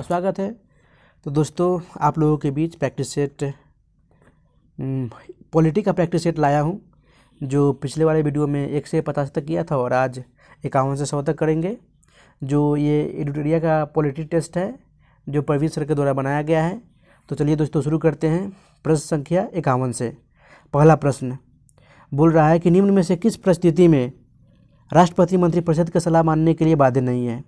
स्वागत है। तो दोस्तों, आप लोगों के बीच प्रैक्टिस सेट पॉलिटी का प्रैक्टिस सेट लाया हूं, जो पिछले वाले वीडियो में 1 से 50 तक किया था और आज 51 से 100 तक करेंगे। जो ये एडिटोरिया का पॉलिटी टेस्ट है, जो परवीन सर के द्वारा बनाया गया है। तो चलिए दोस्तों, शुरू करते हैं प्रश्न संख्या 51 से। पहला प्रश्न बोल रहा है कि निम्न में से किस परिस्थिति में राष्ट्रपति मंत्रिपरिषद की सलाह मानने के लिए बाध्य नहीं है?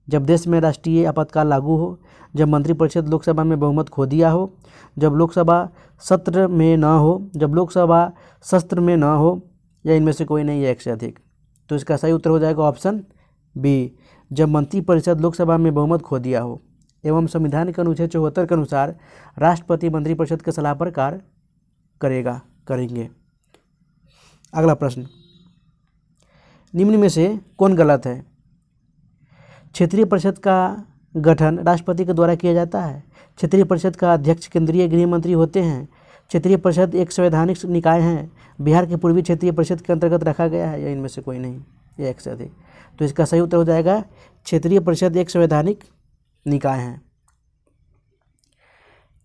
जब देश में राष्ट्रीय आपातकाल लागू हो, जब मंत्रिपरिषद लोकसभा में बहुमत खो दिया हो, जब लोकसभा सत्र में न हो, जब लोकसभा शस्त्र में न हो, या इनमें से कोई नहीं, या एक से अधिक। तो इसका सही उत्तर हो जाएगा ऑप्शन बी, जब मंत्रिपरिषद लोकसभा में बहुमत खो दिया हो एवं संविधान के अनुच्छेद 74 के अनुसार राष्ट्रपति मंत्रिपरिषद के सलाह पर कार्य करेंगे। अगला प्रश्न, निम्न में से कौन गलत है? क्षेत्रीय परिषद का गठन राष्ट्रपति के द्वारा किया जाता है। क्षेत्रीय परिषद का अध्यक्ष केंद्रीय गृह मंत्री होते हैं। क्षेत्रीय परिषद एक संवैधानिक निकाय है। बिहार के पूर्वी क्षेत्रीय परिषद के अंतर्गत रखा गया है, या इनमें से कोई नहीं, या एक से अधिक। तो इसका सही उत्तर हो जाएगा क्षेत्रीय परिषद एक संवैधानिक निकाय है।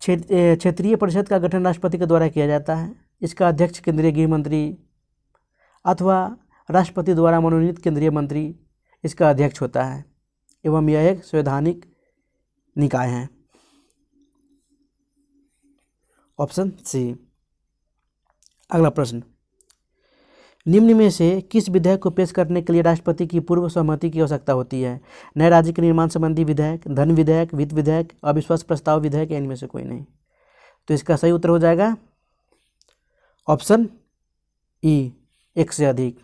क्षेत्रीय परिषद का गठन राष्ट्रपति के द्वारा किया जाता है। इसका अध्यक्ष केंद्रीय गृह मंत्री अथवा राष्ट्रपति द्वारा मनोनीत केंद्रीय मंत्री इसका अध्यक्ष होता है एवं यह एक संवैधानिक निकाय है। Option C. अगला प्रश्न, निम्न में से किस विधेयक को पेश करने के लिए राष्ट्रपति की पूर्व सहमति की आवश्यकता होती है? नए राज्य के निर्माण संबंधी विधेयक, धन विधेयक, वित्त विधेयक, अविश्वास प्रस्ताव विधेयक, या इनमें से कोई नहीं। तो इसका सही उत्तर हो जाएगा ऑप्शन ई, एक से अधिक।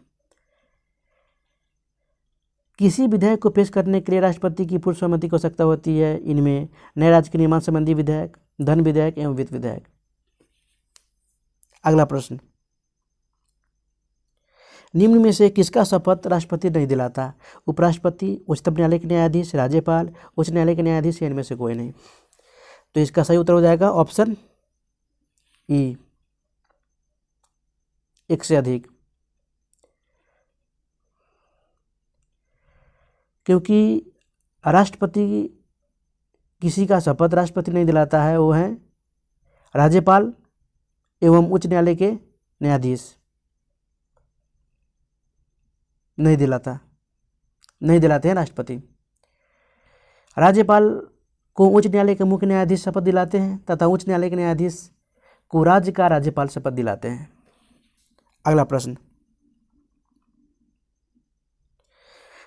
किसी विधेयक को पेश करने के लिए राष्ट्रपति की पूर्व सहमति की आवश्यकता होती है। इनमें नए राज्य के निर्माण संबंधी विधेयक, धन विधेयक एवं वित्त विधेयक। अगला प्रश्न, निम्न में से किसका शपथ राष्ट्रपति नहीं दिलाता? उपराष्ट्रपति, उच्चतम न्यायालय के न्यायाधीश, राज्यपाल, उच्च न्यायालय के न्यायाधीश, या इनमें से कोई नहीं। तो इसका सही उत्तर हो जाएगा ऑप्शन ई, एक से अधिक। क्योंकि राष्ट्रपति किसी का शपथ राष्ट्रपति नहीं दिलाता है, वो हैं राज्यपाल एवं उच्च न्यायालय के न्यायाधीश। नहीं दिलाते हैं राष्ट्रपति। राज्यपाल को उच्च न्यायालय के मुख्य न्यायाधीश शपथ दिलाते हैं तथा उच्च न्यायालय के न्यायाधीश को राज्य का राज्यपाल शपथ दिलाते हैं। अगला प्रश्न,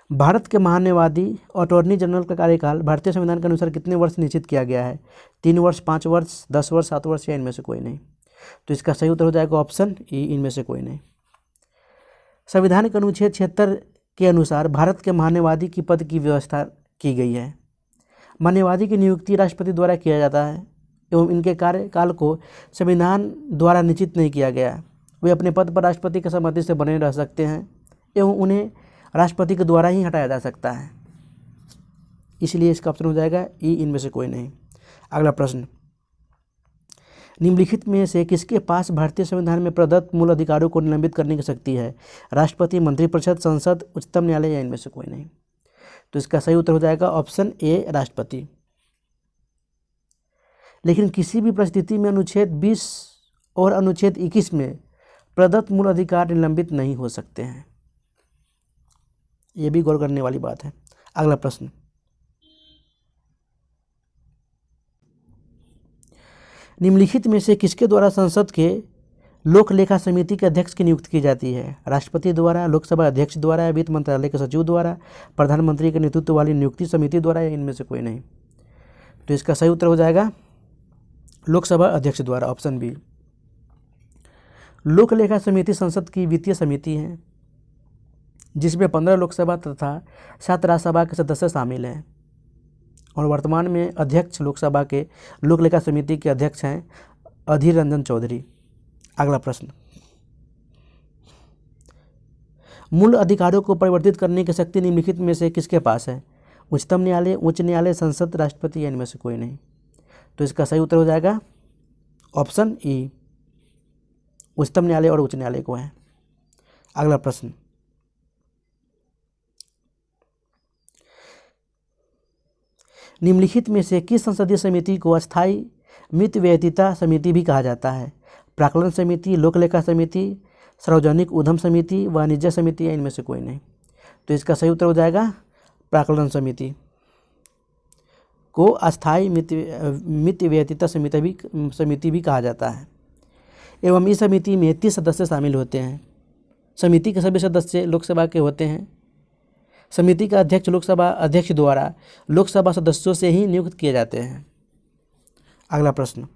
भारत के महान्यायवादी अटॉर्नी जनरल का कार्यकाल भारतीय संविधान के अनुसार कितने वर्ष निश्चित किया गया है? 3 वर्ष, 5 वर्ष, 10 वर्ष, 7 वर्ष, या इनमें से कोई नहीं। तो इसका सही उत्तर हो जाएगा ऑप्शन ई, इनमें से कोई नहीं। संविधान के अनुच्छेद 76 के अनुसार भारत के महान्यायवादी की पद की व्यवस्था की गई है। महान्यायवादी की नियुक्ति राष्ट्रपति द्वारा किया जाता है एवं इनके कार्यकाल को संविधान द्वारा निश्चित नहीं किया गया। वे अपने पद पर राष्ट्रपति की सहमति से बने रह सकते हैं एवं उन्हें राष्ट्रपति के द्वारा ही हटाया जा सकता है। इसलिए इसका ऑप्शन हो जाएगा ई, इनमें से कोई नहीं। अगला प्रश्न, निम्नलिखित में से किसके पास भारतीय संविधान में प्रदत्त मूल अधिकारों को निलंबित करने की शक्ति है? राष्ट्रपति, मंत्रिपरिषद, संसद, उच्चतम न्यायालय, या इनमें से कोई नहीं। तो इसका सही उत्तर हो जाएगा ऑप्शन ए, राष्ट्रपति। लेकिन किसी भी परिस्थिति में अनुच्छेद 20 और अनुच्छेद 21 में प्रदत्त मूल अधिकार निलंबित नहीं हो सकते हैं। यह भी गौर करने वाली बात है। अगला प्रश्न, निम्नलिखित में से किसके द्वारा संसद के लोक लेखा समिति के अध्यक्ष की नियुक्ति की जाती है? राष्ट्रपति द्वारा, लोकसभा अध्यक्ष द्वारा, वित्त मंत्रालय के सचिव द्वारा, प्रधानमंत्री के नेतृत्व वाली नियुक्ति समिति द्वारा, या इनमें से कोई नहीं। तो इसका सही उत्तर हो जाएगा लोकसभा अध्यक्ष द्वारा, ऑप्शन बी। लोक लेखा समिति संसद की वित्तीय समिति है जिसमें 15 लोकसभा तथा 7 राज्यसभा के सदस्य शामिल हैं और वर्तमान में अध्यक्ष लोकसभा के लोक लेखा समिति के अध्यक्ष हैं अधीर रंजन चौधरी। अगला प्रश्न, मूल अधिकारों को परिवर्तित करने की शक्ति निम्नलिखित में से किसके पास है? उच्चतम न्यायालय, उच्च न्यायालय, संसद, राष्ट्रपति, या इनमें से कोई नहीं। तो इसका सही उत्तर हो जाएगा ऑप्शन ई, उच्चतम न्यायालय और उच्च न्यायालय को है। अगला प्रश्न, निम्नलिखित में से किस संसदीय समिति को अस्थायी मितव्ययिता समिति भी कहा जाता है? प्राक्कलन समिति, लोक लेखा समिति, सार्वजनिक उद्यम समिति, वाणिज्य समिति, या इनमें से कोई नहीं। तो इसका सही उत्तर हो जाएगा प्राक्कलन समिति को अस्थायी मितव्ययिता समिति भी कहा जाता है। एवं इस समिति में 30 सदस्य शामिल होते हैं। समिति के सभी सदस्य लोकसभा के होते हैं। समिति का अध्यक्ष लोकसभा अध्यक्ष द्वारा लोकसभा सदस्यों से ही नियुक्त किए जाते हैं। अगला प्रश्न,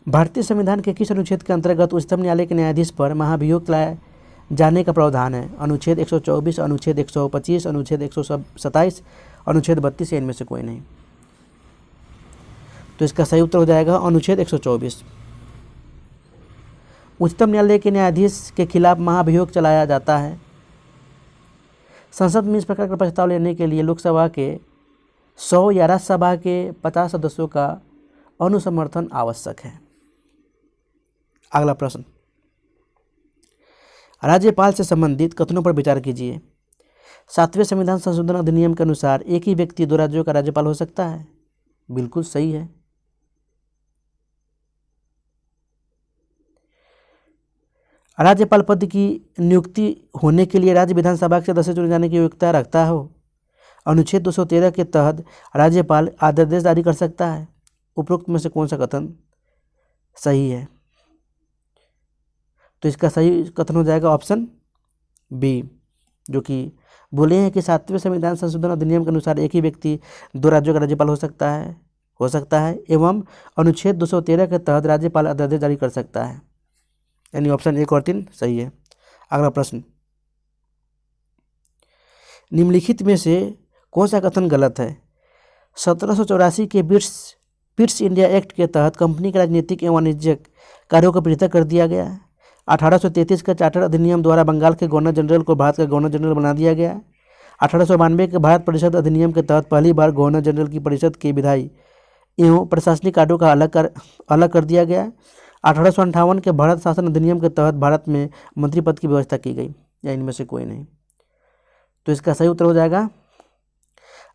भारतीय संविधान के किस अनुच्छेद के अंतर्गत उच्चतम न्यायालय के न्यायाधीश पर महाभियोग चलाए जाने का प्रावधान है? अनुच्छेद 124, अनुच्छेद 125, अनुच्छेद 127, अनुच्छेद 32, या इनमें से कोई नहीं। तो इसका सही उत्तर हो जाएगा अनुच्छेद 124। उच्चतम न्यायालय के न्यायाधीश के खिलाफ महाभियोग चलाया जाता है। संसद में इस प्रकार का प्रस्ताव लेने के लिए लोकसभा के 100 या राज्यसभा के 50 सदस्यों का अनुसमर्थन आवश्यक है। अगला प्रश्न, राज्यपाल से संबंधित कथनों पर विचार कीजिए। 7वें संविधान संशोधन अधिनियम के अनुसार एक ही व्यक्ति 2 राज्यों का राज्यपाल हो सकता है। बिल्कुल सही है। राज्यपाल पद की नियुक्ति होने के लिए राज्य विधानसभा के सदस्य चुने जाने की योग्यता रखता हो। अनुच्छेद 213 के तहत राज्यपाल आदेश जारी कर सकता है। उपरोक्त में से कौन सा कथन सही है? तो इसका सही कथन हो जाएगा ऑप्शन बी, जो कि बोले हैं कि 7वें संविधान संशोधन अधिनियम के अनुसार एक ही व्यक्ति 2 राज्यों का राज्यपाल हो सकता है एवं अनुच्छेद 213 के तहत राज्यपाल आदेश जारी कर सकता है। यानी ऑप्शन 1 और 3 सही है। अगला प्रश्न, निम्नलिखित में से कौन सा कथन गलत है? 1784 के पिट्स इंडिया एक्ट के तहत कंपनी के राजनीतिक एवं वाणिज्यिक कार्यों को पृथक कर दिया गया। 1833 का चार्टर अधिनियम द्वारा बंगाल के गवर्नर जनरल को भारत का गवर्नर जनरल बना दिया गया। 1892 के भारत परिषद अधिनियम के तहत पहली बार गवर्नर जनरल की परिषद के विधायी एवं प्रशासनिक कार्यों का अलग कर दिया गया। 1858 के भारत शासन अधिनियम के तहत भारत में मंत्री पद की व्यवस्था की गई। या इनमें से कोई नहीं। तो इसका सही उत्तर हो जाएगा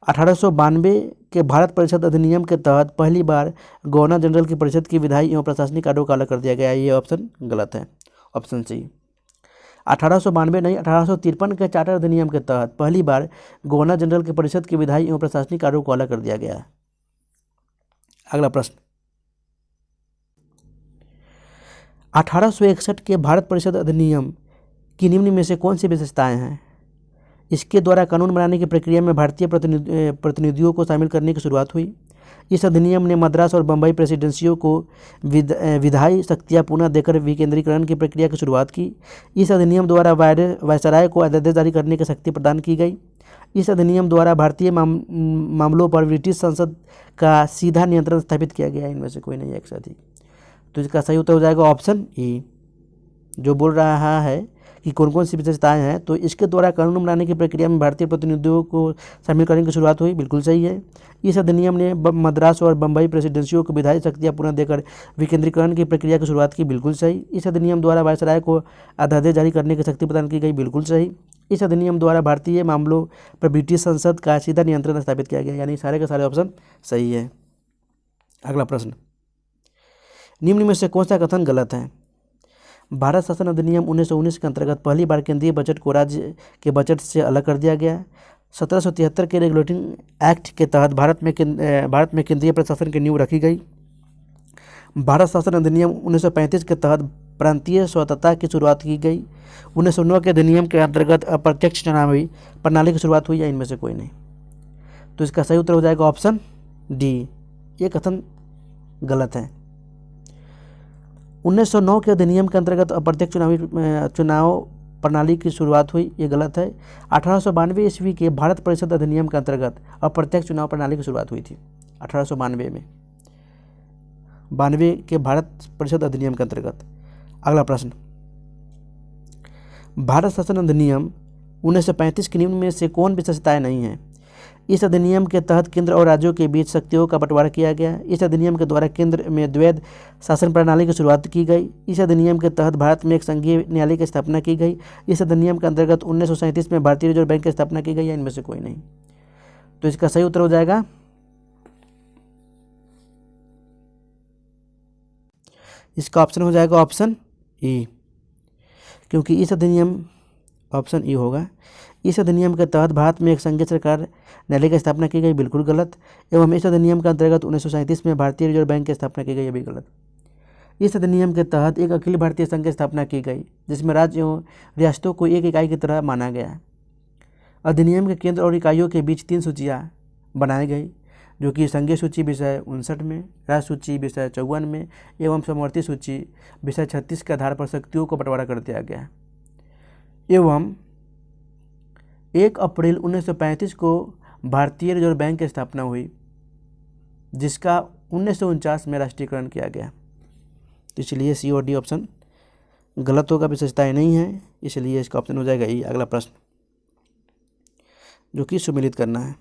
1892 के भारत परिषद अधिनियम के तहत पहली बार गवर्नर जनरल की परिषद की विधायी एवं प्रशासनिक कार्यों का अलग कर दिया गया। ये ऑप्शन गलत है, ऑप्शन सी। 1892 नहीं, 1853 के चार्टर अधिनियम के तहत पहली बार गवर्नर जनरल की परिषद की विधायी एवं प्रशासनिक कार्यों को अलग कर दिया गया है। अगला प्रश्न, 1861 के भारत परिषद अधिनियम की निम्न में से कौन सी विशेषताएं हैं? इसके द्वारा कानून बनाने की प्रक्रिया में भारतीय प्रतिनिधियों को शामिल करने की शुरुआत हुई। इस अधिनियम ने मद्रास और बम्बई प्रेसिडेंसियों को विधायी शक्तियाँ पुनः देकर विकेंद्रीकरण की प्रक्रिया की शुरुआत की। इस अधिनियम द्वारा वायसराय को आदेश जारी करने की शक्ति प्रदान की गई। इस अधिनियम द्वारा भारतीय मामलों पर ब्रिटिश संसद का सीधा नियंत्रण स्थापित किया गया। इनमें से कोई नहीं है एक साथ ही। तो इसका सही उत्तर हो जाएगा ऑप्शन ई, जो बोल रहा है कि कौन कौन सी विशेषताएं हैं। तो इसके द्वारा कानून बनाने की प्रक्रिया में भारतीय प्रतिनिधियों को शामिल करने की शुरुआत हुई। बिल्कुल सही है। इस अधिनियम ने मद्रास और बम्बई प्रेसिडेंसियों को विधायी शक्तियाँ पुनः देकर विकेंद्रीकरण की प्रक्रिया की शुरुआत की। बिल्कुल सही। इस अधिनियम द्वारा वायसराय को अध्यादेश जारी करने की शक्ति प्रदान की गई। बिल्कुल सही। इस अधिनियम द्वारा भारतीय मामलों पर ब्रिटिश संसद का सीधा नियंत्रण स्थापित किया गया। यानी सारे के सारे ऑप्शन सही है। अगला प्रश्न, निम्न में से कौन सा कथन गलत है? भारत शासन अधिनियम 1919 के अंतर्गत पहली बार केंद्रीय बजट को राज्य के बजट से अलग कर दिया गया। 1773 के रेगुलेटिंग एक्ट के तहत भारत में केंद्रीय प्रशासन की नींव रखी गई। भारत शासन अधिनियम 1935 के तहत प्रांतीय स्वतंत्रता की शुरुआत की गई। 1909 के अधिनियम के अंतर्गत अप्रत्यक्ष चुनावी प्रणाली की शुरुआत हुई। या इनमें से कोई नहीं। तो इसका सही उत्तर हो जाएगा ऑप्शन डी, ये कथन गलत है। 1909 के अधिनियम के अंतर्गत अप्रत्यक्ष चुनाव प्रणाली की शुरुआत हुई। ये गलत है। 1892 ईस्वी के भारत परिषद अधिनियम के अंतर्गत अप्रत्यक्ष चुनाव प्रणाली की शुरुआत हुई थी। 1892 में 92 के भारत परिषद अधिनियम के अंतर्गत। अगला प्रश्न, भारत शासन अधिनियम 1935 के निम्न में से कौन विशेषताएं नहीं है? इस अधिनियम के तहत केंद्र और राज्यों के बीच शक्तियों का बंटवारा किया गया। इस अधिनियम के द्वारा केंद्र में द्वैध शासन प्रणाली की शुरुआत की गई। इस अधिनियम के तहत भारत में एक संघीय न्यायालय की स्थापना की गई। इस अधिनियम के अंतर्गत 1937 में भारतीय रिजर्व बैंक की स्थापना की गई, या इनमें से कोई नहीं। तो इसका सही उत्तर हो जाएगा इसका ऑप्शन हो जाएगा ऑप्शन ई, क्योंकि इस अधिनियम ऑप्शन ई होगा। इस अधिनियम के तहत भारत में एक संघीय सरकार न्यायालय की स्थापना की गई, बिल्कुल गलत। एवं इस अधिनियम के अंतर्गत 1937 में भारतीय रिजर्व बैंक की स्थापना की गई, ये भी गलत। इस अधिनियम के तहत एक अखिल भारतीय संघ की स्थापना की गई, जिसमें राज्य एवं रियासतों को एक इकाई की तरह माना गया। अधिनियम के केंद्र और इकाइयों के बीच 3 सूचियाँ बनाई गई, जो कि संघीय सूची विषय 59 में, राज्य सूची विषय 54 में एवं समवर्ती सूची विषय 36 के आधार पर शक्तियों को बंटवारा कर दिया गया। एवं 1 अप्रैल 1935 को भारतीय रिजर्व बैंक की स्थापना हुई, जिसका 1949 में राष्ट्रीयकरण किया गया। तो इसलिए सी और डी ऑप्शन गलत होगा, विशेषताएं नहीं है, इसलिए इसका ऑप्शन हो जाएगा ई। अगला प्रश्न जो कि सुमेलित करना है।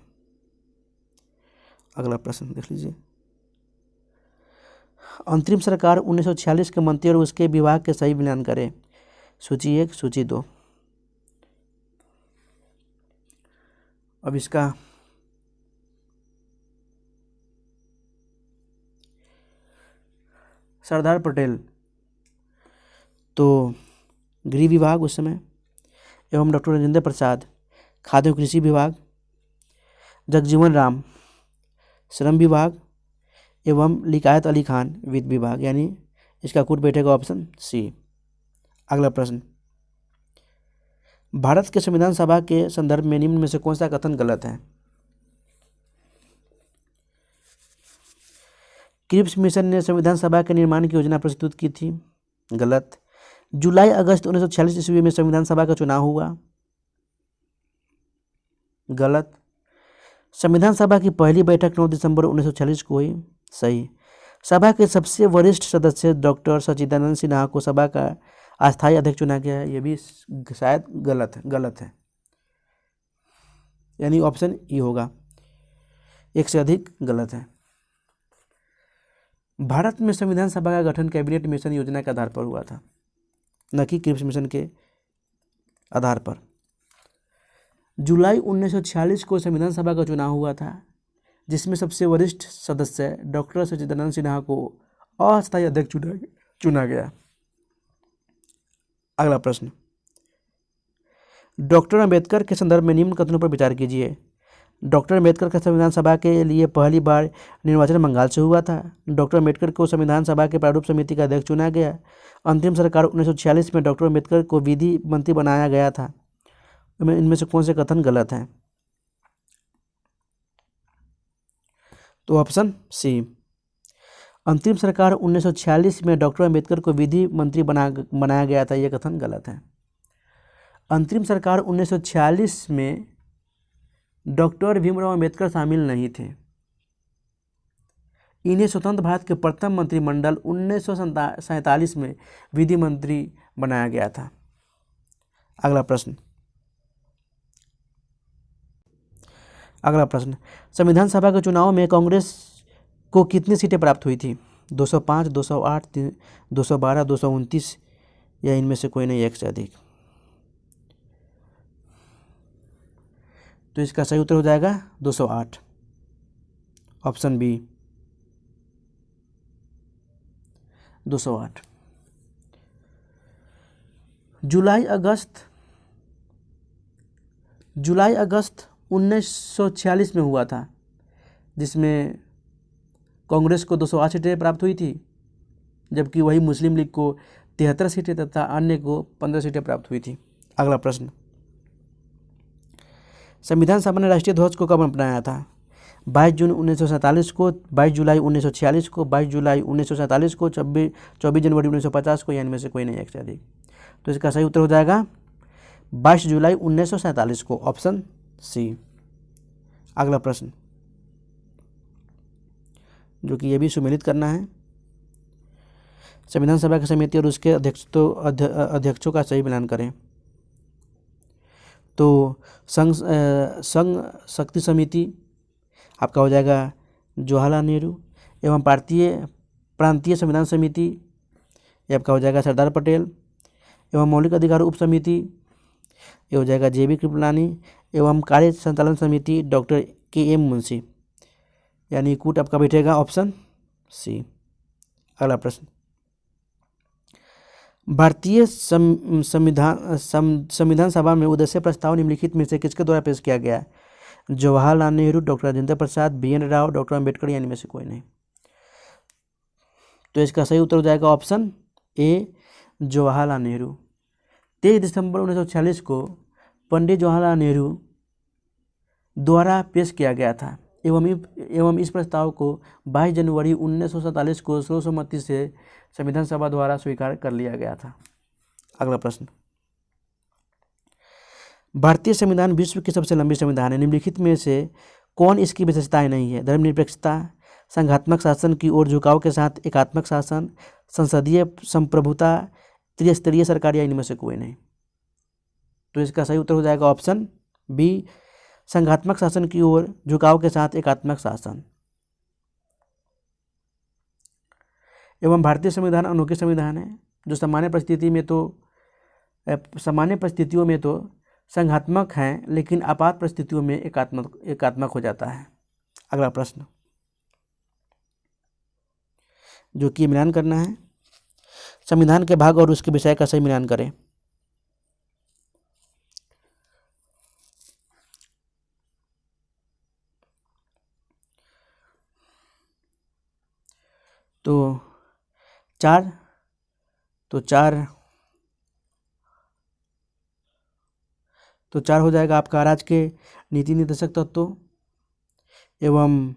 अगला प्रश्न देख लीजिए। अंतरिम सरकार 1946 के मंत्री और उसके विभाग के सही मिलान करें। सूची 1, सूची 2। अब इसका सरदार पटेल तो गृह विभाग उस समय, एवं डॉक्टर राजेंद्र प्रसाद खाद्य और कृषि विभाग, जगजीवन राम श्रम विभाग एवं लियाकत अली खान वित्त विभाग, यानी इसका कूट बैठेगा ऑप्शन सी। अगला प्रश्न, भारत के संविधान सभा के संदर्भ में निम्न में से कौन सा कथन गलत है। क्रिप्स मिशन ने संविधान सभा के निर्माण की योजना प्रस्तुत की थी, गलत। जुलाई अगस्त 1946 ईस्वी में संविधान सभा का चुनाव हुआ, गलत। संविधान सभा की पहली बैठक 9 दिसंबर 1946 को हुई, सही। सभा के सबसे वरिष्ठ सदस्य डॉक्टर सच्चिदानंद सिन्हा को सभा का अस्थायी अध्यक्ष चुना गया है, ये भी शायद गलत है, यानी ऑप्शन ई होगा, एक से अधिक गलत है। भारत में संविधान सभा का गठन कैबिनेट मिशन योजना के आधार पर हुआ था, न कि क्रिप्स मिशन के आधार पर। जुलाई 1946 को संविधान सभा का चुनाव हुआ था, जिसमें सबसे वरिष्ठ सदस्य डॉक्टर सच्चिदानंद सिन्हा को अस्थायी अध्यक्ष चुना गया। अगला प्रश्न, डॉक्टर अंबेडकर के संदर्भ में निम्न कथनों पर विचार कीजिए। डॉक्टर अंबेडकर का संविधान सभा के लिए पहली बार निर्वाचन बंगाल से हुआ था। डॉक्टर अंबेडकर को संविधान सभा के प्रारूप समिति का अध्यक्ष चुना गया। अंतरिम सरकार 1946 में डॉक्टर अंबेडकर को विधि मंत्री बनाया गया था। इनमें से कौन से कथन गलत हैं। तो ऑप्शन सी, अंतरिम सरकार 1946 में डॉक्टर अंबेडकर को विधि मंत्री बनाया गया था, यह कथन गलत है। अंतरिम सरकार 1946 में डॉक्टर भीमराव अंबेडकर शामिल नहीं थे। इन्हें स्वतंत्र भारत के प्रथम मंत्रिमंडल 1947 में विधि मंत्री बनाया गया था। अगला प्रश्न, संविधान सभा के चुनाव में कांग्रेस को कितनी सीटें प्राप्त हुई थी। 205, 208, 212, 229, या इनमें से कोई नहीं, एक से अधिक। तो इसका सही उत्तर हो जाएगा 208, ऑप्शन बी, 208। जुलाई अगस्त 1946 में हुआ था, जिसमें कांग्रेस को 208 सीटें प्राप्त हुई थी, जबकि वही मुस्लिम लीग को 73 सीटें तथा अन्य को 15 सीटें प्राप्त हुई थी। अगला प्रश्न, संविधान सभा ने राष्ट्रीय ध्वज को कब अपनाया था। 22 जून 1947 को, 22 जुलाई 1946 को, 22 जुलाई 1947 को, 24 जनवरी 1950 को, या इनमें से कोई नहीं, एक से अधिक। तो इसका सही उत्तर हो जाएगा 22 जुलाई 1947 को, ऑप्शन सी। अगला प्रश्न, जो कि ये भी सुमेलित करना है। संविधान सभा की समिति और उसके अध्यक्षों का सही मिलान करें। तो संघ शक्ति समिति आपका हो जाएगा जवाहरलाल नेहरू, एवं प्रांतीय संविधान समिति ये आपका हो जाएगा सरदार पटेल, एवं मौलिक अधिकार उप समिति ये हो जाएगा JB कृपलानी, एवं कार्य संचालन समिति डॉक्टर KM मुंशी, यानी कूट आपका बैठेगा ऑप्शन सी। अगला प्रश्न, भारतीय संविधान सभा में उद्देश्य प्रस्ताव निम्नलिखित में से किसके द्वारा पेश किया गया? Jawaharlal Nehru, doctor Rajendra Prasad, BN Rao, doctor Ambedkar, यानी में से कोई नहीं। तो इसका सही उत्तर हो जाएगा ऑप्शन ए जवाहरलाल नेहरू। 23 दिसंबर 1946 को पंडित जवाहरलाल नेहरू द्वारा पेश किया गया था एवं इस प्रस्ताव को 22 जनवरी 1947 को सर्वसम्मति से संविधान सभा द्वारा स्वीकार कर लिया गया था। अगला प्रश्न, भारतीय संविधान विश्व की सबसे लंबी संविधान है, निम्नलिखित में से कौन इसकी विशेषताएं नहीं है? धर्मनिरपेक्षता, संघात्मक शासन की ओर झुकाव के साथ एकात्मक शासन, संसदीय संप्रभुता, त्रिस्तरीय सरकार, या इनमें से कोई नहीं। तो इसका सही उत्तर हो जाएगा ऑप्शन बी संघात्मक शासन की ओर झुकाव के साथ एकात्मक शासन। एवं भारतीय संविधान अनोखी संविधान है जो सामान्य परिस्थितियों में तो संघात्मक हैं, लेकिन आपात परिस्थितियों में एकात्मक हो जाता है। अगला प्रश्न जो कि मिलान करना है, संविधान के भाग और उसके विषय का सही मिलान करें। तो चार हो जाएगा आपका राज्य के नीति निर्देशक तत्व, एवं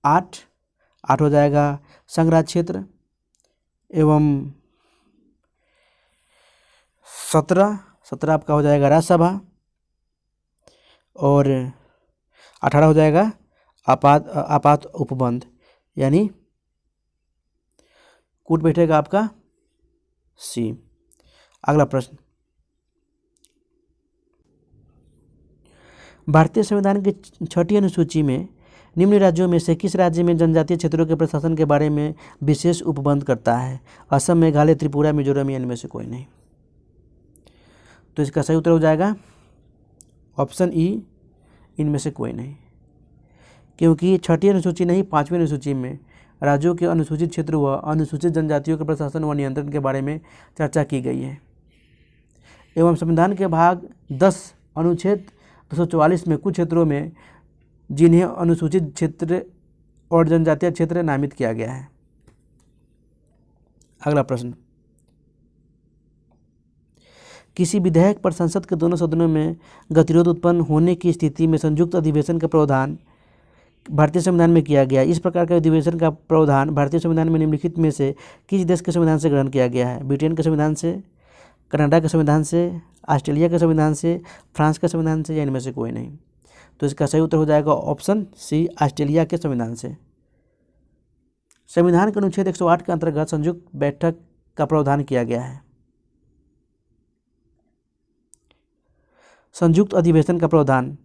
8 हो जाएगा संघ राज्य क्षेत्र, एवं 17 आपका हो जाएगा राज्यसभा, और 18 हो जाएगा आपात उपबंध, यानी कूट बैठेगा आपका सी। अगला प्रश्न, भारतीय संविधान की 6ठी अनुसूची में निम्न राज्यों में से किस राज्य में जनजातीय क्षेत्रों के प्रशासन के बारे में विशेष उपबंध करता है? असम, मेघालय, त्रिपुरा, मिजोरम, या इनमें से कोई नहीं। तो इसका सही उत्तर हो जाएगा ऑप्शन ई इनमें से कोई नहीं, क्योंकि 6ठी अनुसूची नहीं 5वीं अनुसूची में राज्यों के अनुसूचित क्षेत्र व अनुसूचित जनजातियों के प्रशासन व नियंत्रण के बारे में चर्चा की गई है। एवं संविधान के भाग 10 अनुच्छेद 244 में कुछ क्षेत्रों में जिन्हें अनुसूचित क्षेत्र और जनजातीय क्षेत्र नामित किया गया है। अगला प्रश्न, किसी विधेयक पर संसद के दोनों सदनों में गतिरोध उत्पन्न होने की स्थिति में संयुक्त अधिवेशन का प्रावधान भारतीय संविधान में किया गया। इस प्रकार के अधिवेशन का प्रावधान भारतीय संविधान में निम्नलिखित में से किस देश के संविधान से ग्रहण किया गया है? ब्रिटेन के संविधान से, कनाडा के संविधान से, ऑस्ट्रेलिया के संविधान से, फ्रांस के संविधान से, या इनमें से कोई नहीं। तो इसका सही उत्तर हो जाएगा ऑप्शन सी ऑस्ट्रेलिया के संविधान से। संविधान के अनुच्छेद 108 के अंतर्गत संयुक्त बैठक का प्रावधान किया गया है। संयुक्त अधिवेशन का प्रावधान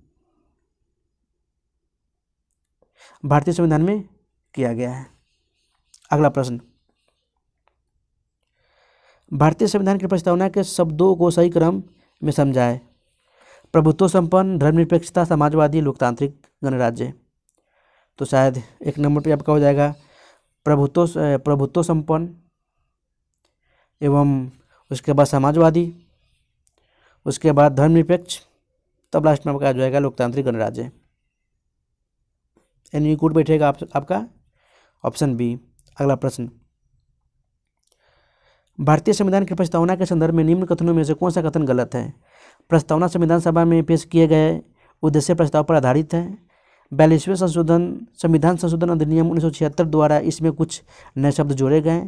भारतीय संविधान में किया गया है। अगला प्रश्न, भारतीय संविधान की प्रस्तावना के शब्दों को सही क्रम में समझाएं। प्रभुत्व संपन्न, धर्मनिरपेक्षता, समाजवादी, लोकतांत्रिक, गणराज्य। तो शायद 1 नंबर पे आपका हो जाएगा प्रभुत्व संपन्न, एवं उसके बाद समाजवादी, उसके बाद धर्मनिरपेक्ष, तब लास्ट में आपका आ जाएगा लोकतांत्रिक गणराज्य। यानी कूट बैठेगा आपका ऑप्शन बी। अगला प्रश्न, भारतीय संविधान की प्रस्तावना के संदर्भ में निम्न कथनों में से कौन सा कथन गलत है? प्रस्तावना संविधान सभा में पेश किए गए उद्देश्य प्रस्ताव पर आधारित है। 42वें संविधान संशोधन अधिनियम 1976 द्वारा इसमें कुछ नए शब्द जोड़े गए।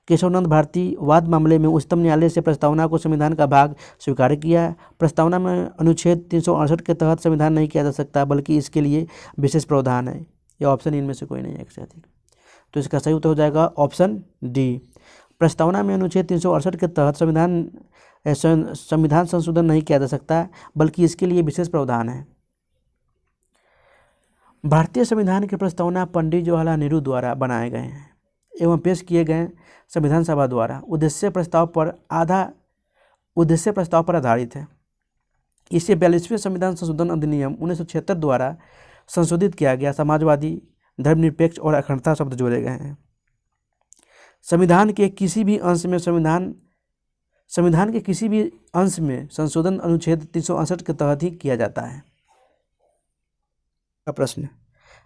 केशवनंद भारती वाद मामले में उच्चतम न्यायालय से प्रस्तावना को संविधान का भाग स्वीकार किया। प्रस्तावना में अनुच्छेद 368 के तहत संविधान नहीं किया जा सकता, बल्कि इसके लिए विशेष प्रावधान है। यह ऑप्शन इनमें से कोई नहीं है, एक से अधिक। तो इसका सही उत्तर हो जाएगा ऑप्शन डी। प्रस्तावना में अनुच्छेद 368 के तहत संविधान संविधान संशोधन नहीं किया जा सकता, बल्कि इसके लिए विशेष प्रावधान है। भारतीय संविधान की प्रस्तावना पंडित जवाहरलाल नेहरू द्वारा बनाए गए हैं एवं पेश किए गए संविधान सभा द्वारा उद्देश्य प्रस्ताव पर आधारित है। इसे 42वें संविधान संशोधन अधिनियम 1976 द्वारा संशोधित किया गया। समाजवादी, धर्मनिरपेक्ष और अखंडता शब्द जोड़े गए हैं। संविधान के किसी भी अंश में संशोधन अनुच्छेद 368 के तहत ही किया जाता है। प्रश्न,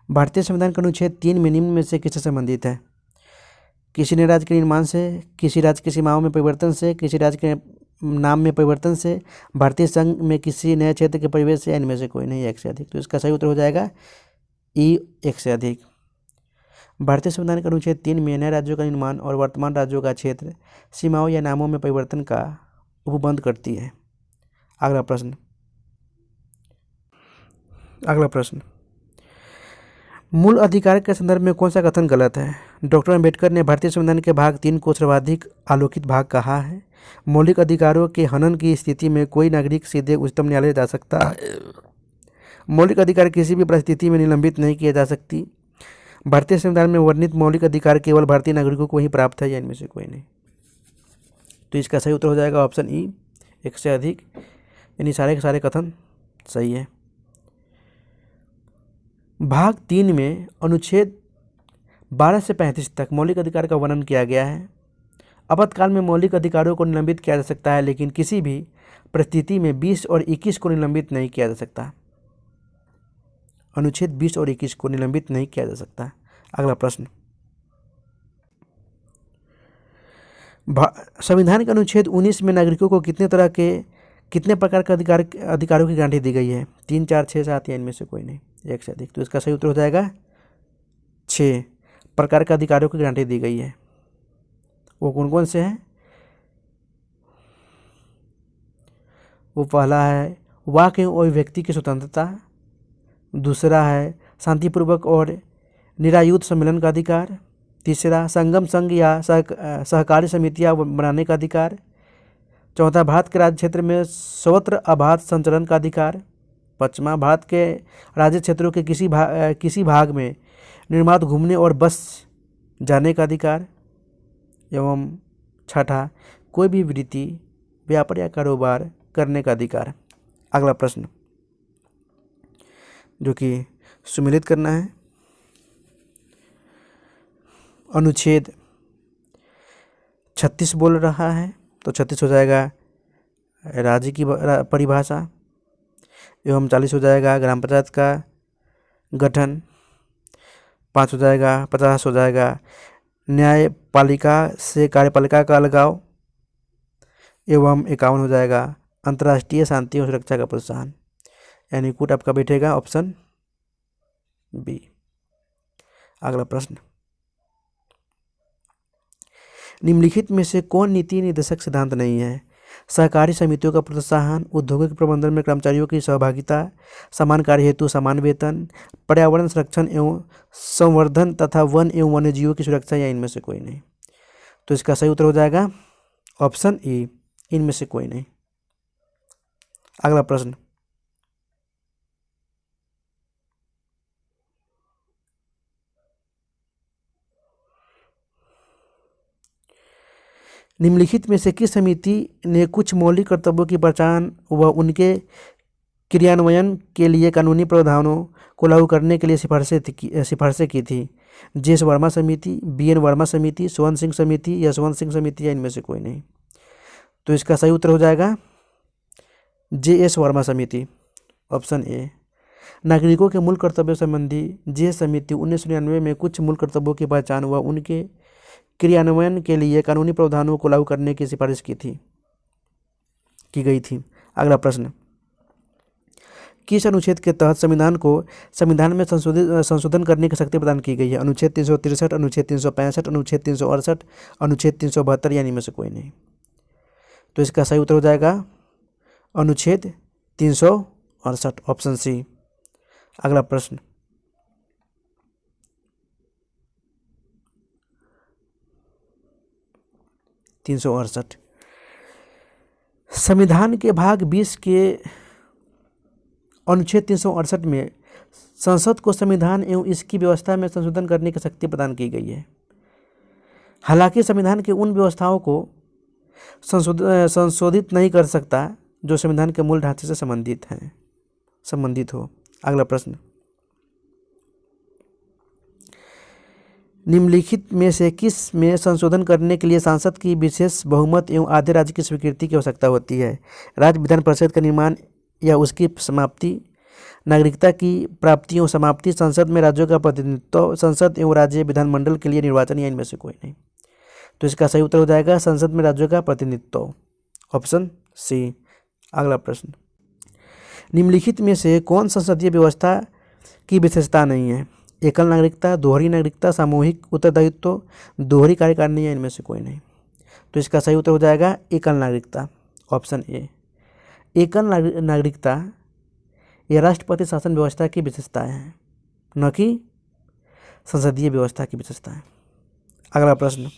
भारतीय संविधान का अनुच्छेद 3 में निम्न में से किससे संबंधित है? किसी नए राज्य के निर्माण से, किसी राज्य की सीमाओं में परिवर्तन से, किसी राज्य के नाम में परिवर्तन से, भारतीय संघ में किसी नए क्षेत्र के परिवेश से, इनमें से कोई नहीं, एक से अधिक। तो इसका सही उत्तर हो जाएगा ई, एक से अधिक। भारतीय संविधान का अनुच्छेद 3 में नए राज्यों का निर्माण और वर्तमान राज्यों का क्षेत्र, सीमाओं या नामों में परिवर्तन का उपबंध करती है। अगला प्रश्न, मूल अधिकार के संदर्भ में कौन सा कथन गलत है? डॉक्टर अम्बेडकर ने भारतीय संविधान के भाग 3 को सर्वाधिक आलोकित भाग कहा है। मौलिक अधिकारों के हनन की स्थिति में कोई नागरिक सीधे उच्चतम न्यायालय जा सकता है। मौलिक अधिकार किसी भी परिस्थिति में निलंबित नहीं किए जा सकती। भारतीय संविधान में वर्णित मौलिक अधिकार केवल भारतीय नागरिकों को ही प्राप्त है, या इनमें से कोई नहीं। तो इसका सही उत्तर हो जाएगा ऑप्शन ई, एक से अधिक। यानी सारे के सारे कथन सही है। भाग 3 में अनुच्छेद 12 से 35 तक मौलिक अधिकार का वर्णन किया गया है। आपातकाल में मौलिक अधिकारों को निलंबित किया जा सकता है, लेकिन किसी भी परिस्थिति में 20 और 21 को निलंबित नहीं किया जा सकता। अनुच्छेद 20 और 21 को निलंबित नहीं किया जा सकता। अगला प्रश्न, संविधान के अनुच्छेद 19 में नागरिकों को कितने प्रकार के अधिकारों की गारंटी दी गई है? 3, 4, 6, 7, या इनमें से कोई नहीं, एक से अधिक। तो इसका सही उत्तर हो जाएगा 6 प्रकार के अधिकारों की गारंटी दी गई है। वो कौन कौन से हैं? वो पहला है वाक एवं अभिव्यक्ति की स्वतंत्रता, दूसरा है शांतिपूर्वक और निरायुध सम्मेलन का अधिकार, तीसरा संगम संघ या सहकारी समितियां बनाने का अधिकार, चौथा भारत के राज्य क्षेत्र में सर्वत्र आबाद संचरण का अधिकार, पांचवा भारत के राज्य क्षेत्रों के किसी भाग में निर्बाध घूमने और बस जाने का अधिकार, एवं छठा कोई भी वृत्ति, व्यापार या कारोबार करने का अधिकार। अगला प्रश्न जो कि सुमेलित करना है, अनुच्छेद 36 बोल रहा है, तो 36 हो जाएगा राज्य की परिभाषा, एवं 40 हो जाएगा ग्राम पंचायत का गठन, 5 हो जाएगा 50 हो जाएगा न्यायपालिका से कार्यपालिका का अलगाव, एवं 51 हो जाएगा अंतर्राष्ट्रीय शांति और सुरक्षा का प्रोत्साहन। यानी कुट आपका बैठेगा ऑप्शन बी। अगला प्रश्न, निम्नलिखित में से कौन नीति निर्देशक सिद्धांत नहीं है? सहकारी समितियों का प्रोत्साहन, औद्योगिक प्रबंधन में कर्मचारियों की सहभागिता, समान कार्य हेतु समान वेतन, पर्यावरण संरक्षण एवं संवर्धन तथा वन एवं वन्यजीवों की सुरक्षा, या इनमें से कोई नहीं। तो इसका सही उत्तर हो जाएगा ऑप्शन ई, इनमें से कोई नहीं। अगला प्रश्न, निम्नलिखित में से किस समिति ने कुछ मौलिक कर्तव्यों की पहचान व उनके क्रियान्वयन के लिए कानूनी प्रावधानों को लागू करने के लिए सिफारिशें की थी? जे.एस. वर्मा समिति, बी.एन. वर्मा समिति, स्वर्ण सिंह समिति, यशवंत सिंह समिति, या इनमें से कोई नहीं। तो इसका सही उत्तर हो जाएगा जे.एस. वर्मा समिति, ऑप्शन ए। नागरिकों के मूल कर्तव्यों संबंधी जे समिति 1999 में कुछ मूल कर्तव्यों की पहचान व उनके क्रियान्वयन के लिए कानूनी प्रावधानों को लागू करने की सिफारिश की गई थी। अगला प्रश्न, किस अनुच्छेद के तहत संविधान में संशोधन करने की शक्ति प्रदान की गई है? अनुच्छेद 363, अनुच्छेद 365, अनुच्छेद 368, अनुच्छेद 372, यानी में से कोई नहीं। तो इसका सही उत्तर हो जाएगा अनुच्छेद 368, ऑप्शन सी। अगला प्रश्न, संविधान के भाग 20 के अनुच्छेद 368 में संसद को संविधान एवं इसकी व्यवस्था में संशोधन करने की शक्ति प्रदान की गई है। हालांकि संविधान की उन व्यवस्थाओं को संशोधित नहीं कर सकता जो संविधान के मूल ढांचे से संबंधित हो। अगला प्रश्न, निम्नलिखित में से किस में संशोधन करने के लिए सांसद की विशेष बहुमत एवं आधे राज्य की स्वीकृति की आवश्यकता होती है? राज्य विधान परिषद का निर्माण या उसकी समाप्ति, नागरिकता की प्राप्ति एवं समाप्ति, संसद में राज्यों का प्रतिनिधित्व, संसद एवं राज्य विधानमंडल के लिए निर्वाचन, या इनमें से कोई नहीं। तो इसका सही उत्तर हो जाएगा संसद में राज्यों का प्रतिनिधित्व, ऑप्शन सी। अगला प्रश्न, निम्नलिखित में से कौन संसदीय व्यवस्था की विशेषता नहीं है? एकल नागरिकता, दोहरी नागरिकता, सामूहिक उत्तरदायित्व, दोहरी कार्यकारिणी, या इनमें से कोई नहीं। तो इसका सही उत्तर हो जाएगा एकल नागरिकता, ऑप्शन ए। एकल नागरिकता यह राष्ट्रपति शासन व्यवस्था की विशेषताएं हैं, न कि संसदीय व्यवस्था की विशेषताएं। अगला प्रश्न,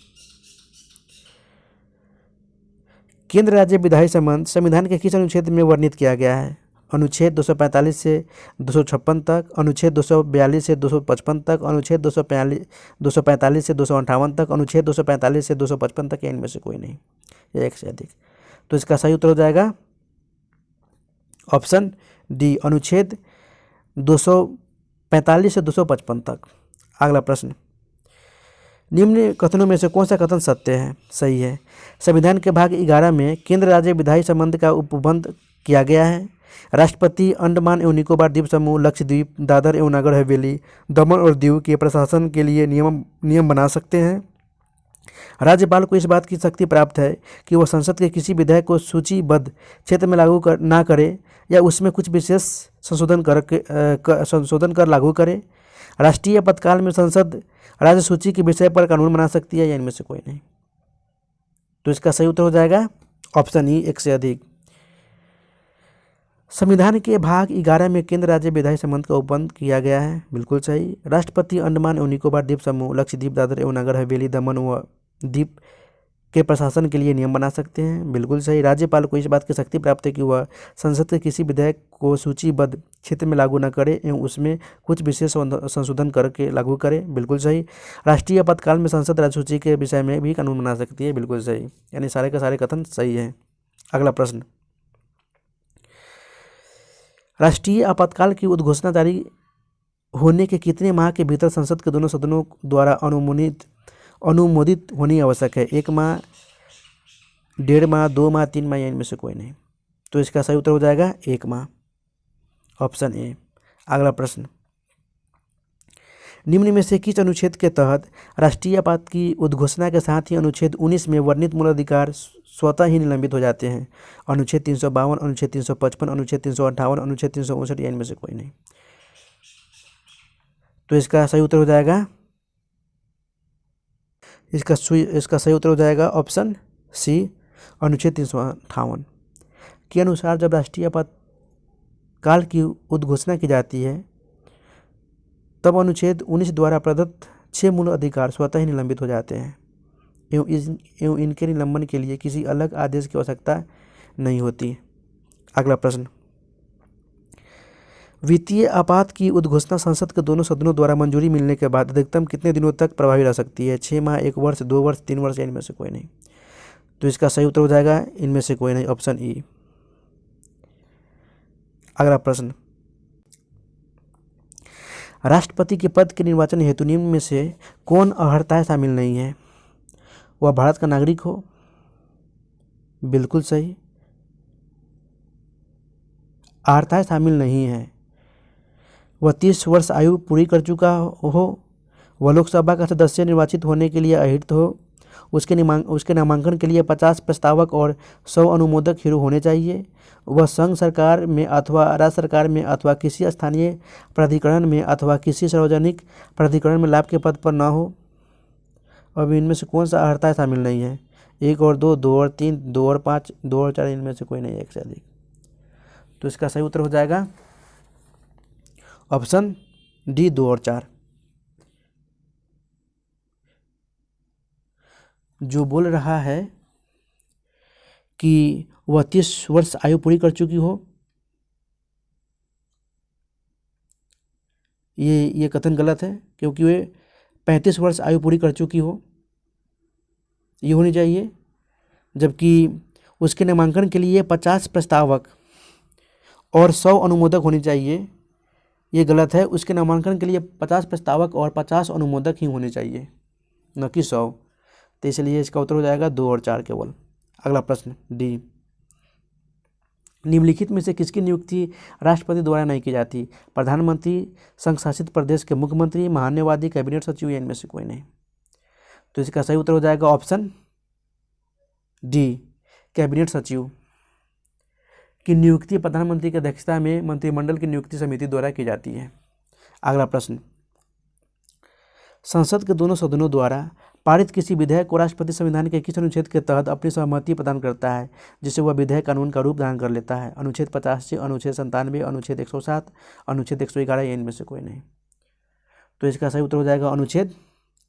केंद्र राज्य विधायी संबंध संविधान के किस अनुच्छेद में वर्णित किया गया है? अनुच्छेद 245 से 256 तक, अनुच्छेद 242 से 255 तक, अनुच्छेद 245 से 258 तक, अनुच्छेद 245 से 255 तक, या इनमें से कोई नहीं, या एक से अधिक। तो इसका सही उत्तर हो जाएगा ऑप्शन डी, अनुच्छेद 245 से 255 तक। अगला प्रश्न, निम्न कथनों में से कौन सा कथन सत्य है, सही है? संविधान के भाग 11 में केंद्र राज्य विधायी संबंध का उपबंध किया गया है। राष्ट्रपति अंडमान एवं निकोबार द्वीप समूह, लक्षद्वीप, दादर एवं नगर हवेली, दमन और दीव के प्रशासन के लिए नियम बना सकते हैं। राज्यपाल को इस बात की शक्ति प्राप्त है कि वह संसद के किसी विधेयक को सूचीबद्ध क्षेत्र में लागू ना करे या उसमें कुछ विशेष संशोधन कर लागू करे। राष्ट्रीय आपातकाल में संसद राज्य सूची के विषय पर कानून बना सकती है, या इनमें से कोई नहीं। तो इसका सही उत्तर हो जाएगा ऑप्शन ई, एक से अधिक। संविधान के भाग 11 में केंद्र राज्य विधायी संबंध का उपबंध किया गया है, बिल्कुल सही। राष्ट्रपति अंडमान एवं निकोबार द्वीप समूह, लक्षद्वीप, दादर एवं नगर हवेली, दमन व दीप के प्रशासन के लिए नियम बना सकते हैं, बिल्कुल सही। राज्यपाल को इस बात की शक्ति प्राप्त है कि वह संसद के किसी विधेयक को सूचीबद्ध क्षेत्र में लागू न करे एवं उसमें कुछ विशेष संशोधन करके लागू करे, बिल्कुल सही। राष्ट्रीय आपातकाल में संसद राज्य सूची के विषय में भी कानून बना सकती है, बिल्कुल सही। यानी सारे के सारे कथन सही हैं। अगला प्रश्न, राष्ट्रीय आपातकाल की उद्घोषणा जारी होने के कितने माह के भीतर संसद के दोनों सदनों द्वारा अनुमोदित होनी आवश्यक है? 1 माह, 1.5 माह, 2 माह, 3 माह, या इनमें से कोई नहीं। तो इसका सही उत्तर हो जाएगा 1 माह, ऑप्शन ए। अगला प्रश्न, निम्न में से किस अनुच्छेद के तहत राष्ट्रीय आपात की उद्घोषणा के साथ ही अनुच्छेद 19 में वर्णित मूल अधिकार स्वतः ही निलंबित हो जाते हैं? अनुच्छेद 352, अनुच्छेद 355, अनुच्छेद 358, अनुच्छेद 359, या इनमें से कोई नहीं। तो इसका सही उत्तर हो जाएगा इसका सही उत्तर हो जाएगा ऑप्शन सी, अनुच्छेद 358 के अनुसार जब राष्ट्रीय आपातकाल की उद्घोषणा की जाती है तब अनुच्छेद 19 द्वारा प्रदत्त 6 मूल अधिकार स्वतः ही निलंबित हो जाते हैं एवं इनके निलंबन के लिए किसी अलग आदेश की आवश्यकता नहीं होती। अगला प्रश्न, वित्तीय आपात की उद्घोषणा संसद के दोनों सदनों द्वारा मंजूरी मिलने के बाद अधिकतम कितने दिनों तक प्रभावी रह सकती है? 6 माह, 1 वर्ष, 2 वर्ष, 3 वर्ष, या इनमें से कोई नहीं। तो इसका सही उत्तर हो जाएगा इनमें से कोई नहीं, ऑप्शन ई। अगला प्रश्न, राष्ट्रपति के पद के निर्वाचन हेतु निम्न में से कौन अर्हताएं शामिल नहीं है? वह भारत का नागरिक हो, बिल्कुल सही। अर्हताएं शामिल नहीं है। वह 30 वर्ष आयु पूरी कर चुका हो, वह लोकसभा का सदस्य निर्वाचित होने के लिए अहिर्त हो, उसके नामांकन के लिए 50 प्रस्तावक और 100 अनुमोदक हीरो होने चाहिए, वह संघ सरकार में अथवा राज्य सरकार में अथवा किसी स्थानीय प्राधिकरण में अथवा किसी सार्वजनिक प्राधिकरण में लाभ के पद पर न हो। अब इनमें से कौन सा अर्हता शामिल नहीं है? 1 और 2, 2 और 3, 2 और 5, 2 और 4, इनमें से कोई नहीं, एक से अधिक। तो इसका सही उत्तर हो जाएगा ऑप्शन डी, 2 और 4। जो बोल रहा है कि वह 30 वर्ष आयु पूरी कर चुकी हो। ये कथन गलत है, क्योंकि वे 35 वर्ष आयु पूरी कर चुकी हो, ये होनी चाहिए। जबकि उसके नामांकन के लिए 50 प्रस्तावक और 100 अनुमोदक होनी चाहिए, ये गलत है। उसके नामांकन के लिए 50 प्रस्तावक और 50 अनुमोदक ही होने चाहिए, न कि 100। तो इसलिए इसका उत्तर हो जाएगा 2 और 4 केवल। अगला प्रश्न डी, निम्नलिखित में से किसकी नियुक्ति राष्ट्रपति द्वारा नहीं की जाती? प्रधानमंत्री, संघ शासित प्रदेश के मुख्यमंत्री, महान्यवादी, कैबिनेट सचिव या इनमें से कोई नहीं। तो इसका सही उत्तर हो जाएगा ऑप्शन डी, कैबिनेट सचिव की नियुक्ति प्रधानमंत्री की अध्यक्षता में मंत्रिमंडल की नियुक्ति समिति द्वारा की जाती है। अगला प्रश्न, संसद के दोनों सदनों द्वारा पारित किसी विधेयक को राष्ट्रपति संविधान के किस अनुच्छेद के तहत अपनी सहमति प्रदान करता है, जिससे वह विधेयक कानून का रूप धारण कर लेता है? अनुच्छेद 85, अनुच्छेद 97, अनुच्छेद 107, अनुच्छेद 111 या इनमें से कोई नहीं। तो इसका सही उत्तर हो जाएगा अनुच्छेद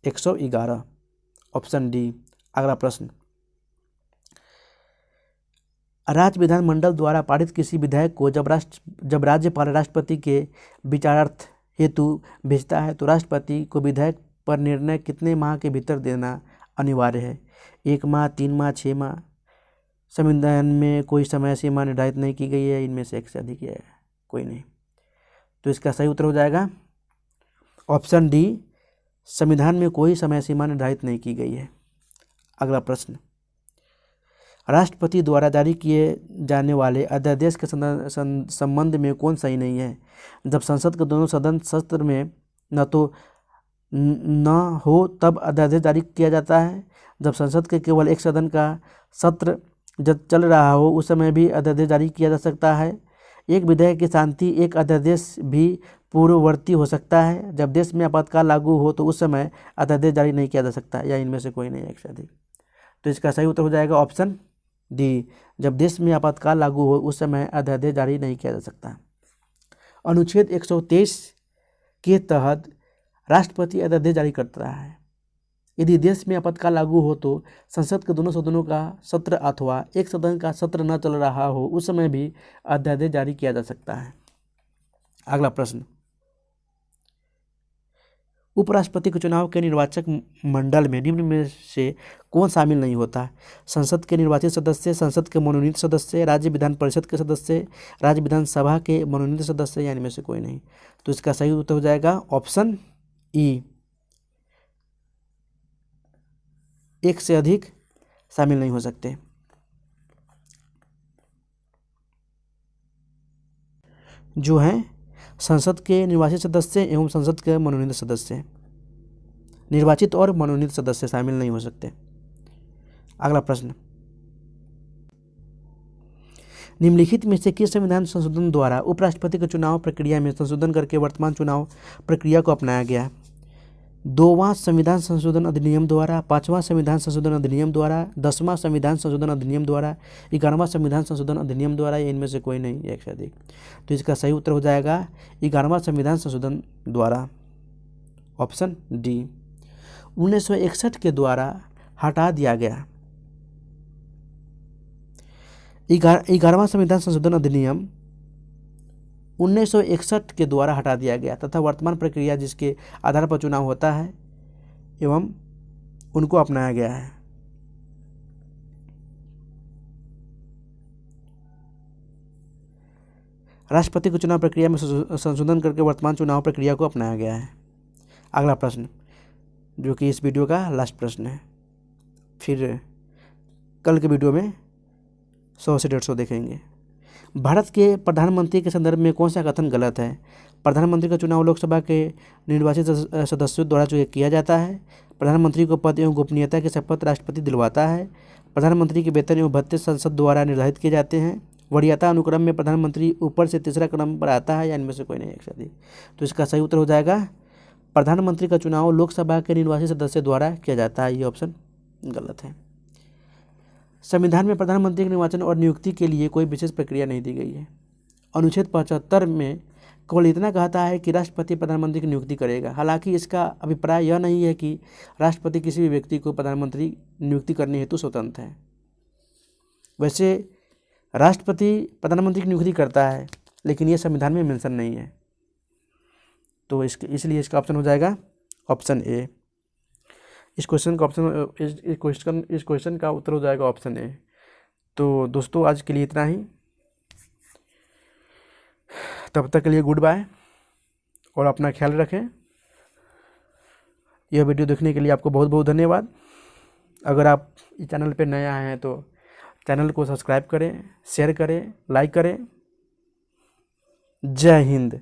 111, ऑप्शन डी। अगला प्रश्न, राज्य विधानमंडल द्वारा पारित किसी विधेयक को जब राज्यपाल राष्ट्रपति के विचारार्थ हेतु भेजता है तो राष्ट्रपति को विधेयक पर निर्णय कितने माह के भीतर देना अनिवार्य है? 1 माह, 3 माह, 6 माह। संविधान में कोई समय सीमा निर्धारित नहीं की गई है, इनमें से एक से अधिक है, कोई नहीं। तो इसका सही उत्तर हो जाएगा ऑप्शन डी, संविधान में कोई समय सीमा निर्धारित नहीं की गई है। अगला प्रश्न, राष्ट्रपति द्वारा जारी किए जाने वाले अध्यादेश के संबंध में कौन सही नहीं है? जब संसद के दोनों सदन सत्र में न हो तब अध्यादेश जारी किया जाता है। जब संसद के केवल एक सदन का सत्र जब चल रहा हो उस समय भी अध्यादेश जारी किया जा सकता है। एक विधेयक की शांति एक अध्यादेश भी पूर्ववर्ती हो सकता है। जब देश में आपातकाल लागू हो तो उस समय अध्यादेश जारी नहीं किया जा सकता, या इनमें से कोई नहीं, एक से अधिक। तो इसका सही उत्तर हो जाएगा ऑप्शन डी, जब देश में आपातकाल लागू हो उस समय अध्यादेश जारी नहीं किया जा सकता। अनुच्छेद 123 के तहत राष्ट्रपति अध्यादेश जारी करता है। यदि देश में आपातकाल लागू हो तो संसद के दोनों सदनों का सत्र अथवा एक सदन का सत्र न चल रहा हो उस समय भी अध्यादेश जारी किया जा सकता है। अगला प्रश्न, उपराष्ट्रपति के चुनाव के निर्वाचक मंडल में निम्न में से कौन शामिल नहीं होता? संसद के निर्वाचित सदस्य, संसद के मनोनीत सदस्य, राज्य विधान परिषद के सदस्य, राज्य विधानसभा के मनोनीत सदस्य, या इनमें से कोई नहीं। तो इसका सही उत्तर हो जाएगा ऑप्शन ई, एक से अधिक शामिल नहीं हो सकते। जो हैं संसद के निर्वाचित सदस्य एवं संसद के मनोनीत सदस्य, निर्वाचित और मनोनीत सदस्य शामिल नहीं हो सकते। अगला प्रश्न, निम्नलिखित में से किस संविधान संशोधन द्वारा उपराष्ट्रपति के चुनाव प्रक्रिया में संशोधन करके वर्तमान चुनाव प्रक्रिया को अपनाया गया? 2वां संविधान संशोधन अधिनियम द्वारा, 5वां संविधान संशोधन अधिनियम द्वारा, 10वां संविधान संशोधन अधिनियम द्वारा, 11वां संविधान संशोधन अधिनियम द्वारा, या इनमें से कोई नहीं, एक से अधिक। तो इसका सही उत्तर हो जाएगा 11वां संविधान संशोधन द्वारा, ऑप्शन डी। 1961 के द्वारा हटा दिया गया 11वां संविधान संशोधन अधिनियम 1961 के द्वारा हटा दिया गया तथा वर्तमान प्रक्रिया जिसके आधार पर चुनाव होता है एवं उनको अपनाया गया है। राष्ट्रपति को चुनाव प्रक्रिया में संशोधन करके वर्तमान चुनाव प्रक्रिया को अपनाया गया है। अगला प्रश्न, जो कि इस वीडियो का लास्ट प्रश्न है, फिर कल के वीडियो में 100 से 150 देखेंगे। भारत के प्रधानमंत्री के संदर्भ में कौन सा कथन गलत है? प्रधानमंत्री का चुनाव लोकसभा के निर्वाचित सदस्यों द्वारा किया जाता है। प्रधानमंत्री को पद एवं गोपनीयता की शपथ राष्ट्रपति दिलवाता है। प्रधानमंत्री के वेतन एवं भत्ते संसद द्वारा निर्धारित किए जाते हैं। वरीयता अनुक्रम में प्रधानमंत्री ऊपर से तीसरा क्रम पर आता है, या इनमें से कोई नहीं, एक से अधिक। तो इसका सही उत्तर हो जाएगा प्रधानमंत्री का चुनाव लोकसभा के निर्वाचित सदस्य द्वारा किया जाता है, ये ऑप्शन गलत है। संविधान में प्रधानमंत्री के निर्वाचन और नियुक्ति के लिए कोई विशेष प्रक्रिया नहीं दी गई है। अनुच्छेद 75 में केवल इतना कहता है कि राष्ट्रपति प्रधानमंत्री की नियुक्ति करेगा। हालांकि इसका अभिप्राय यह नहीं है कि राष्ट्रपति किसी भी व्यक्ति को प्रधानमंत्री नियुक्ति करने हेतु स्वतंत्र है। वैसे राष्ट्रपति प्रधानमंत्री की नियुक्ति करता है, लेकिन ये संविधान में मेंशन नहीं है, तो इसलिए इसका ऑप्शन हो जाएगा ऑप्शन ए। इस क्वेश्चन का उत्तर हो जाएगा ऑप्शन ए। तो दोस्तों आज के लिए इतना ही, तब तक के लिए गुड बाय और अपना ख्याल रखें। यह वीडियो देखने के लिए आपको बहुत बहुत धन्यवाद। अगर आप इस चैनल पर नए आए हैं तो चैनल को सब्सक्राइब करें, शेयर करें, लाइक करें। जय हिंद।